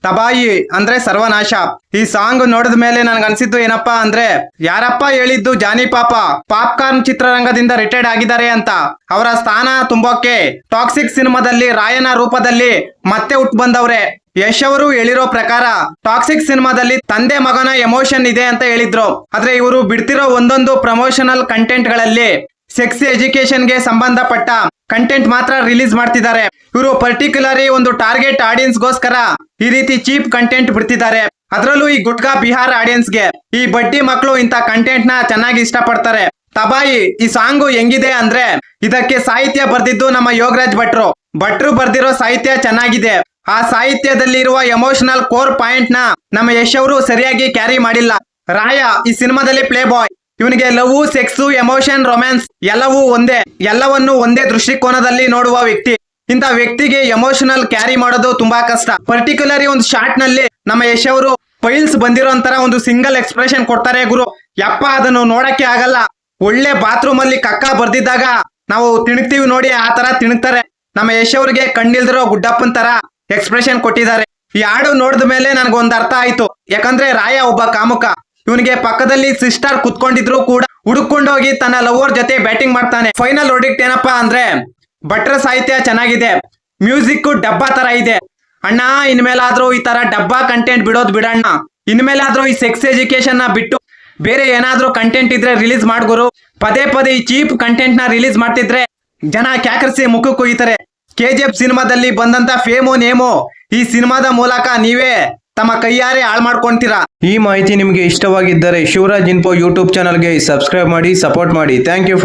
ತಬಾಯಿ ಅಂದ್ರೆ ಸರ್ವನಾಶ. ಈ ಸಾಂಗ್ ನೋಡಿದ ಮೇಲೆ ನನ್ಗೆ ಅನ್ಸಿದ್ದು ಏನಪ್ಪಾ ಅಂದ್ರೆ, ಯಾರಪ್ಪ ಹೇಳಿದ್ದು ಜಾನಿ ಪಾಪ್ಕಾರ್ನ್ ಚಿತ್ರರಂಗದಿಂದ ರಿಟೈರ್ಡ್ ಆಗಿದ್ದಾರೆ ಅಂತ. ಅವರ ಸ್ಥಾನ ತುಂಬೋಕೆ ಟಾಕ್ಸಿಕ್ ಸಿನಿಮಾದಲ್ಲಿ ರಾಯನ ರೂಪದಲ್ಲಿ ಮತ್ತೆ ಹುಟ್ಟು ಬಂದವ್ರೆ. ಯಶ್ ಅವರು ಹೇಳಿರೋ ಪ್ರಕಾರ ಟಾಕ್ಸಿಕ್ ಸಿನಿಮಾದಲ್ಲಿ ತಂದೆ ಮಗನ ಎಮೋಷನ್ ಇದೆ ಅಂತ ಹೇಳಿದ್ರು. ಆದ್ರೆ ಇವರು ಬಿಡ್ತಿರೋ ಒಂದೊಂದು ಪ್ರಮೋಷನಲ್ ಕಂಟೆಂಟ್ ಗಳಲ್ಲಿ ಸೆಕ್ಸ್ ಎಜುಕೇಶನ್ ಗೆ ಸಂಬಂಧಪಟ್ಟ ಕಂಟೆಂಟ್ ಮಾತ್ರ ರಿಲೀಸ್ ಮಾಡ್ತಿದ್ದಾರೆ. ಇವರು ಪರ್ಟಿಕ್ಯುಲರಿ ಒಂದು ಟಾರ್ಗೆಟ್ ಆಡಿಯನ್ಸ್ ಗೋಸ್ಕರ ಈ ರೀತಿ ಚೀಪ್ ಕಂಟೆಂಟ್ ಬಿಡ್ತಿದ್ದಾರೆ. ಅದರಲ್ಲೂ ಈ ಗುಟ್ಕಾ ಬಿಹಾರ್ ಆಡಿಯನ್ಸ್ ಗೆ ಈ ಬಡ್ಡಿ ಮಕ್ಕಳು ಇಂತ ಕಂಟೆಂಟ್ ನ ಚೆನ್ನಾಗಿ ಇಷ್ಟಪಡ್ತಾರೆ. ತಬಾಯಿ ಈ ಸಾಂಗು ಹೆಂಗಿದೆ ಅಂದ್ರೆ, ಇದಕ್ಕೆ ಸಾಹಿತ್ಯ ಬರ್ದಿದ್ದು ನಮ್ಮ ಯೋಗರಾಜ್ ಭಟ್ರು ಬರ್ದಿರೋ ಸಾಹಿತ್ಯ ಚೆನ್ನಾಗಿದೆ. ಆ ಸಾಹಿತ್ಯದಲ್ಲಿ ಇರುವ ಎಮೋಷನಲ್ ಕೋರ್ ಪಾಯಿಂಟ್ ನ ನಮ್ಮ ಯಶ್ ಅವರು ಸರಿಯಾಗಿ ಕ್ಯಾರಿ ಮಾಡಿಲ್ಲ. ರಾಯ ಈ ಸಿನಿಮಾದಲ್ಲಿ ಪ್ಲೇ ಬಾಯ್. ಇವನಿಗೆ ಲವ್, ಸೆಕ್ಸ್, ಎಮೋಷನ್, ರೊಮ್ಯಾನ್ಸ್ ಎಲ್ಲವನ್ನು ಒಂದೇ ದೃಷ್ಟಿಕೋನದಲ್ಲಿ ನೋಡುವ ವ್ಯಕ್ತಿ. ಇಂಥ ವ್ಯಕ್ತಿಗೆ ಎಮೋಷನಲ್ ಕ್ಯಾರಿ ಮಾಡೋದು ತುಂಬಾ ಕಷ್ಟ. ಪರ್ಟಿಕ್ಯುಲರಿ ಒಂದು ಶಾರ್ಟ್ ನಲ್ಲಿ ನಮ್ಮ ಯಶ್ ಅವರು ಫೈಲ್ಸ್ ಬಂದಿರೋ ಅಂತರ ಒಂದು ಸಿಂಗಲ್ ಎಕ್ಸ್ಪ್ರೆಷನ್ ಕೊಡ್ತಾರೆ ಗುರು. ಯಪ್ಪ ಅದನ್ನು ನೋಡಕ್ಕೆ ಆಗಲ್ಲ. ಒಳ್ಳೆ ಬಾತ್ರೂಮ್ ಅಲ್ಲಿ ಕಕ್ಕ ಬರ್ದಿದ್ದಾಗ ನಾವು ತಿಣುಕ್ತಿವಿ ನೋಡಿ, ಆ ತರ ತಿಣುಕ್ತಾರೆ. ನಮ್ಮ ಯಶ್ ಅವ್ರಿಗೆ ಕಣ್ಣಿಲ್ದಿರೋ ಗುಡ್ಡಪ್ಪನ್ ತರ ಎಕ್ಸ್ಪ್ರೆಷನ್ ಕೊಟ್ಟಿದ್ದಾರೆ. ಈ ಹಾಡು ನೋಡಿದ ಮೇಲೆ ನನ್ಗೊಂದು ಅರ್ಥ ಆಯ್ತು. ಯಾಕಂದ್ರೆ ರಾಯ ಒಬ್ಬ ಕಾಮುಕ. ಇವನಿಗೆ ಪಕ್ಕದಲ್ಲಿ ಸಿಸ್ಟರ್ ಕುತ್ಕೊಂಡಿದ್ರು ಕೂಡ ಹುಡುಕೊಂಡೋಗಿ ತನ್ನ ಲವರ್ ಜೊತೆ ಬ್ಯಾಟಿಂಗ್ ಮಾಡ್ತಾನೆ. ಫೈನಲ್ ವರ್ಡಿಕ್ಟ್ ಏನಪ್ಪಾ ಅಂದ್ರೆ, ಭಟ್ರ ಸಾಹಿತ್ಯ ಚೆನ್ನಾಗಿದೆ, ಮ್ಯೂಸಿಕ್ ಡಬ್ಬಾ ತರ ಇದೆ. ಅಣ್ಣ ಇನ್ಮೇಲಾದ್ರೂ ಈ ತರ ಡಬ್ಬಾ ಕಂಟೆಂಟ್ ಬಿಡೋದು ಬಿಡಣ್ಣ. ಇನ್ಮೇಲಾದ್ರೂ ಈ ಸೆಕ್ಸ್ ಎಜುಕೇಶನ್ ನ ಬಿಟ್ಟು ಬೇರೆ ಏನಾದ್ರೂ ಕಂಟೆಂಟ್ ಇದ್ರೆ ರಿಲೀಸ್ ಮಾಡ್ಗುರು. ಪದೇ ಈ ಚೀಪ್ ಕಂಟೆಂಟ್ ನ ರಿಲೀಸ್ ಮಾಡ್ತಿದ್ರೆ ಜನ ಕ್ಯಾಕರಿಸಿ ಮುಖ ಕೊಯ್ತಾರೆ. KGF ಸಿನಿಮಾದಲ್ಲಿ ಬಂದಂತ ಫೇಮೋ ನೇಮೋ ಈ ಸಿನಿಮಾದ ಮೂಲಕ ನೀವೇ ತಮ್ಮ ಕೈಯಾರೆ ಹಾಳು ಮಾಡ್ಕೊಂತೀರಾ. ಈ ಮಾಹಿತಿ ನಿಮಗೆ ಇಷ್ಟವಾಗಿದ್ದರೆ ಶಿವರಾಜ್ ಇನ್ಫೋ ಯೂಟ್ಯೂಬ್ ಚಾನಲ್ಗೆ ಸಬ್ಸ್ಕ್ರೈಬ್ ಮಾಡಿ, ಸಪೋರ್ಟ್ ಮಾಡಿ. Thank you for